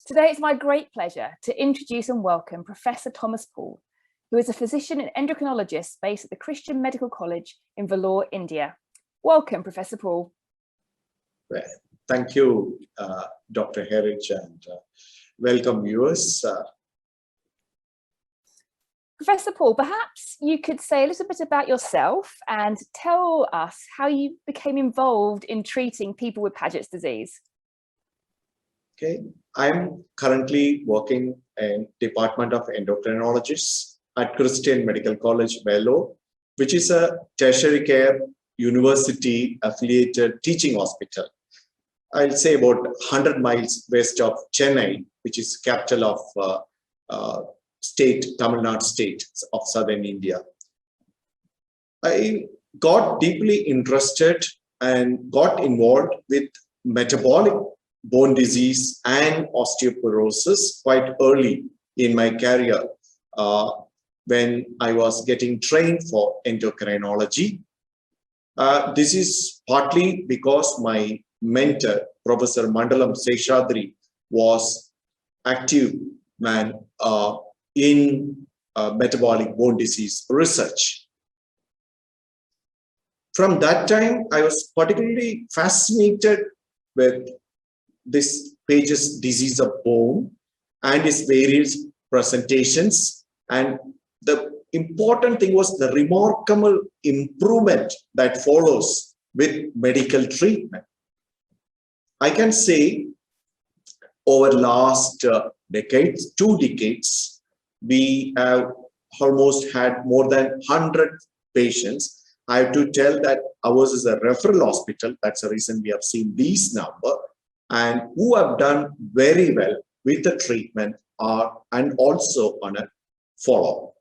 Today it's my great pleasure to introduce and welcome Professor Thomas Paul, who is a physician and endocrinologist based at the Christian Medical College in Vellore, India. Welcome, Professor Paul. Well, thank you, Dr. Herridge, and welcome viewers. Professor Paul, perhaps you could say a little bit about yourself and tell us how you became involved in treating people with Pagets disease. Okay, I'm currently working in Department of Endocrinologists at Christian Medical College, Vellore, which is a tertiary care university affiliated teaching hospital. I'll say about 100 miles west of Chennai, which is capital of state, Tamil Nadu state of southern India. I got deeply interested and got involved with metabolic bone disease and osteoporosis quite early in my career when I was getting trained for endocrinology. This is partly because my mentor, Professor Mandalam Seshadri, was active man in metabolic bone disease research. From that time, I was particularly fascinated with this Pagets disease of bone and its various presentations. And the important thing was the remarkable improvement that follows with medical treatment. I can say over last decades, 2 decades, we have almost had more than 100 patients. I have to tell that ours is a referral hospital. That's the reason we have seen these numbers, and who have done very well with the treatment and also on a follow-up.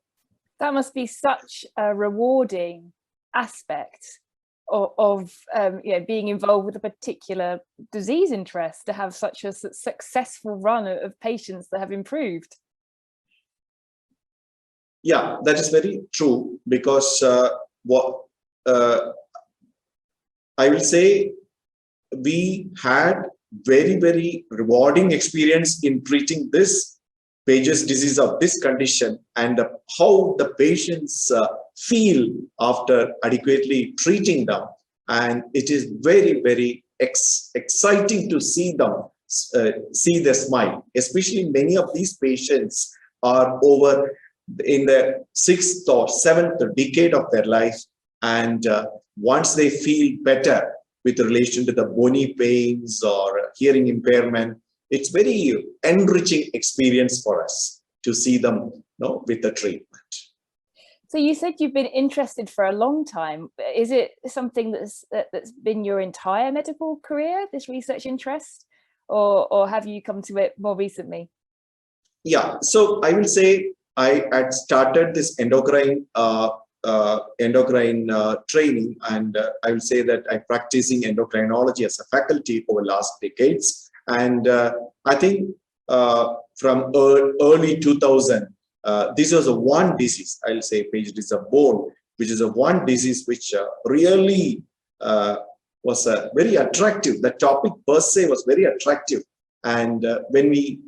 That must be such a rewarding aspect of being involved with a particular disease interest, to have such a successful run of patients that have improved. Yeah, that is very true, because I will say we had very rewarding experience in treating this Pagets disease of this condition, and how the patients feel after adequately treating them. And it is very exciting to see them, see the smile. Especially many of these patients are over in the 6th or 7th decade of their life, and once they feel better with relation to the bony pains or hearing impairment, it's very enriching experience for us to see them with the treatment. So you said you've been interested for a long time. Is it something that's been your entire medical career, this research interest, or have you come to it more recently? Yeah, so I will say I had started this endocrine training, and I will say that I'm practicing endocrinology as a faculty over last decades. And I think from early 2000, this was a one disease, I'll say Pagets disease of bone, which is a one disease which really was very attractive. The topic per se was very attractive. And when we,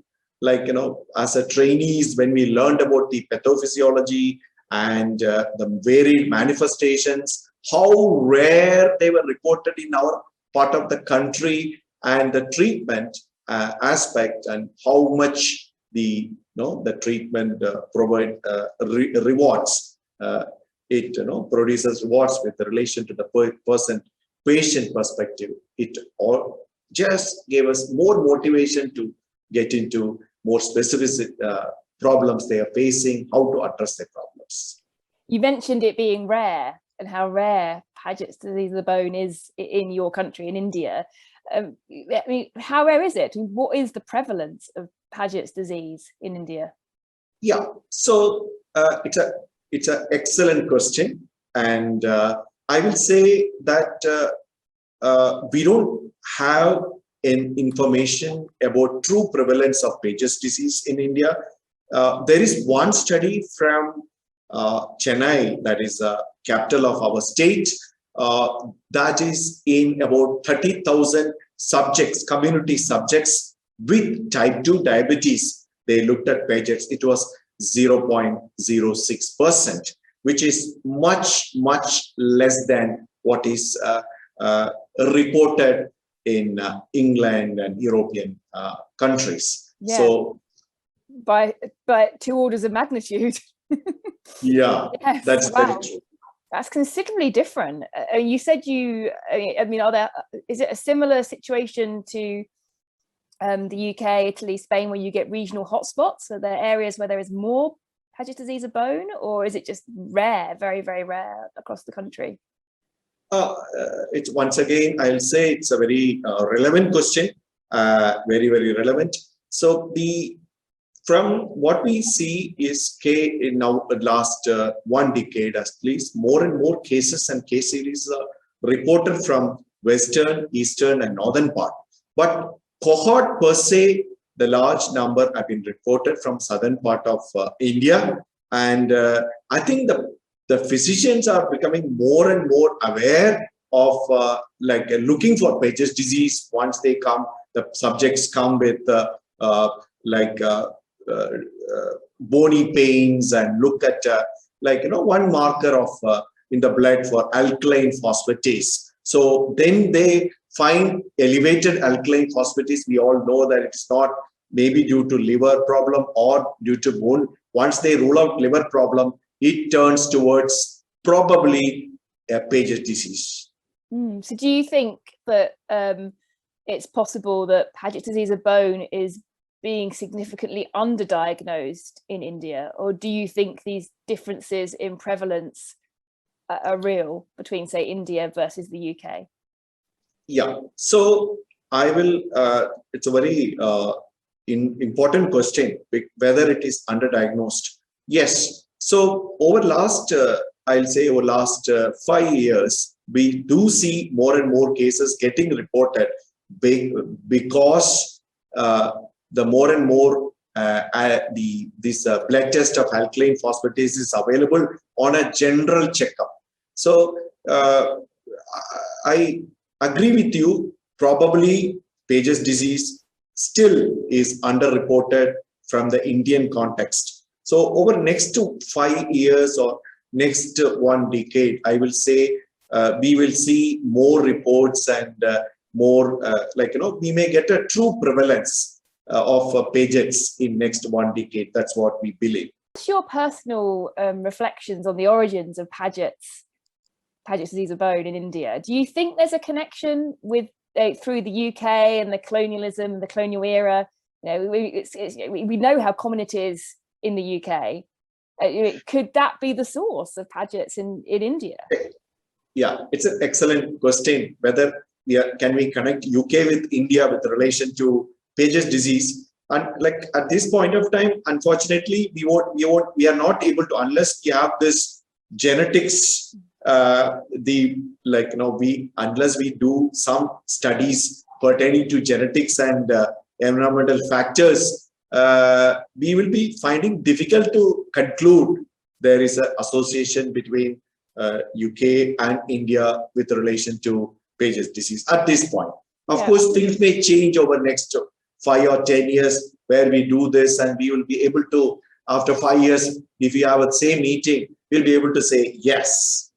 as a trainees, when we learned about the pathophysiology and the varied manifestations, how rare they were reported in our part of the country, and the treatment aspect, and how much the treatment provide rewards. It produces rewards with relation to the patient perspective. It all just gave us more motivation to get into more specific problems they are facing, how to address their problems. You mentioned it being rare, and how rare Pagets disease of the bone is in your country, in India. I mean, how rare is it? What is the prevalence of Pagets disease in India? Yeah, so it's an excellent question, and I will say that we don't have information about true prevalence of Pagets disease in India. There is one study from Chennai, that is the capital of our state, that is in about 30,000 subjects, community subjects. with type 2 diabetes, they looked at Pagets, it was 0.06%, which is much, much less than what is reported in England and European countries. Yeah. So by 2 orders of magnitude. yeah, yes, that's wow. very true. That's considerably different. You said is it a similar situation to the UK, Italy, Spain, where you get regional hotspots? Are there areas where there is more Paget disease of bone, or is it just rare, very, very rare across the country? It's once again, I'll say it's a very relevant question, very, very relevant. So from what we see is in now the last 1 decade at least, more and more cases and case series are reported from Western, Eastern and Northern part. But cohort per se, the large number have been reported from southern part of India. And I think the physicians are becoming more and more aware of looking for Paget's disease. Once they come, the subjects come with bony pains and look at one marker of in the blood for alkaline phosphatase. So then they find elevated alkaline phosphatase. We all know that it's not maybe due to liver problem or due to bone. Once they rule out liver problem, it turns towards probably a Paget disease. So do you think that it's possible that Paget disease of bone is being significantly underdiagnosed in India, or do you think these differences in prevalence are real between, say, India versus the UK? Yeah, so I will, it's a very important question, whether it is underdiagnosed. Yes, so over last, I'll say over last 5 years, we do see more and more cases getting reported because the more and more this blood test of alkaline phosphatase is available on a general checkup. So I agree with you, probably Paget's disease still is underreported from the Indian context. So over next 5 years or next 1 decade, I will say we will see more reports and more we may get a true prevalence of Pagets in next 1 decade. That's what we believe. What's your personal reflections on the origins of Paget's disease of bone in India? Do you think there's a connection with through the UK and the colonialism, the colonial era? We know how common it is in the UK. Could that be the source of Pagets in India? Yeah, it's an excellent question. Whether can we connect UK with India with relation to Paget's disease? And at this point of time, unfortunately, we are not able to, unless we have this genetics. Unless we do some studies pertaining to genetics and environmental factors, we will be finding difficult to conclude there is an association between UK and India with relation to Paget's disease at this point. Of course, things may change over next 5 or 10 years where we do this, and we will be able to, after 5 years, if we have the same meeting, we'll be able to say yes.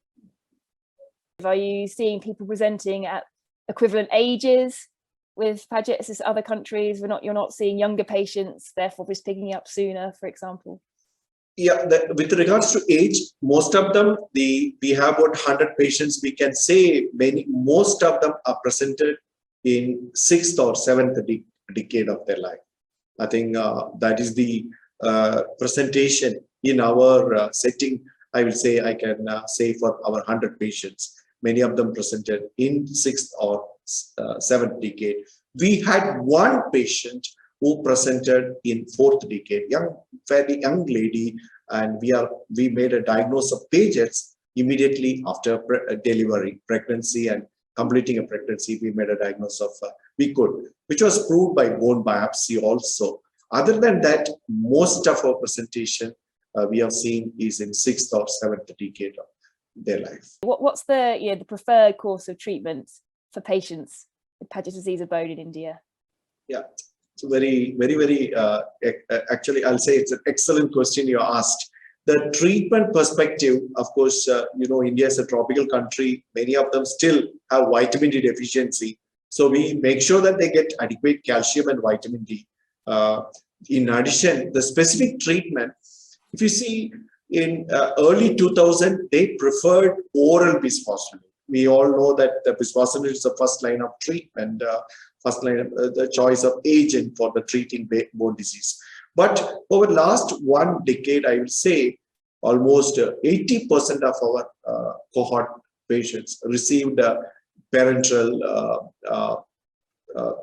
Are you seeing people presenting at equivalent ages with Pagets as other countries? You're not seeing younger patients, therefore just picking up sooner, for example? Yeah, with regards to age, most of them, we have about 100 patients. We can say most of them are presented in 6th or 7th decade of their life. I think that is the presentation in our setting. I will say, I can say for our 100 patients, many of them presented in 6th or 7th decade. We had 1 patient who presented in 4th decade, fairly young lady, and we made a diagnosis of Pagets immediately after delivery, pregnancy, and completing a pregnancy. We made a diagnosis of which was proved by bone biopsy also. Other than that, most of our presentation we have seen is in 6th or 7th decade of their life. What's the preferred course of treatment for patients with Paget's disease of bone in India? Yeah, It's very, actually, I'll say it's an excellent question you asked. The treatment perspective, of course, India is a tropical country. Many of them still have vitamin D deficiency. So we make sure that they get adequate calcium and vitamin D. In addition, the specific treatment, if you see in early 2000, they preferred oral bisphosphonate. We all know that the bisphosphonate is the first line of treatment, first line, the choice of agent for the treating bone disease. But over the last 1 decade, I will say almost 80% of our cohort patients received parenteral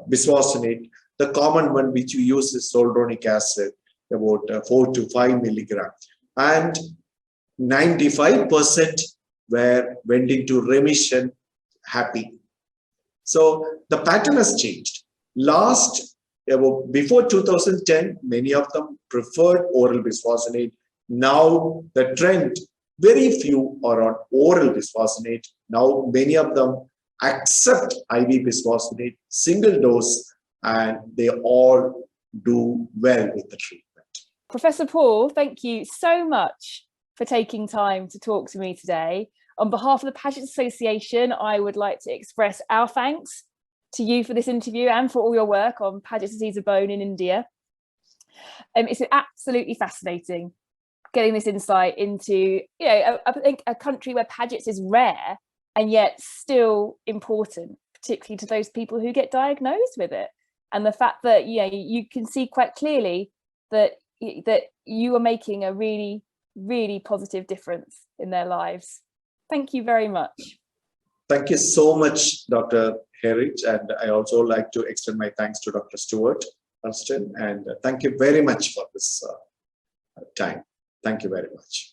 bisphosphonate. The common one which we use is zoledronic acid, about 4 to 5 milligram. And 95% went into remission happy. So the pattern has changed. Before 2010, many of them preferred oral bisphosphonate. Now the trend, very few are on oral bisphosphonate. Now many of them accept IV bisphosphonate, single dose, and they all do well with the treatment. Professor Paul, thank you so much for taking time to talk to me today. On behalf of the Pagets Association, I would like to express our thanks to you for this interview and for all your work on Pagets disease of bone in India. It's absolutely fascinating getting this insight into, I think a country where Pagets is rare and yet still important, particularly to those people who get diagnosed with it. And the fact that you can see quite clearly that you are making a really, really positive difference in their lives. Thank you very much. Thank you so much, Dr. Herridge. And I also like to extend my thanks to Dr. Stewart Hurston. And thank you very much for this time. Thank you very much.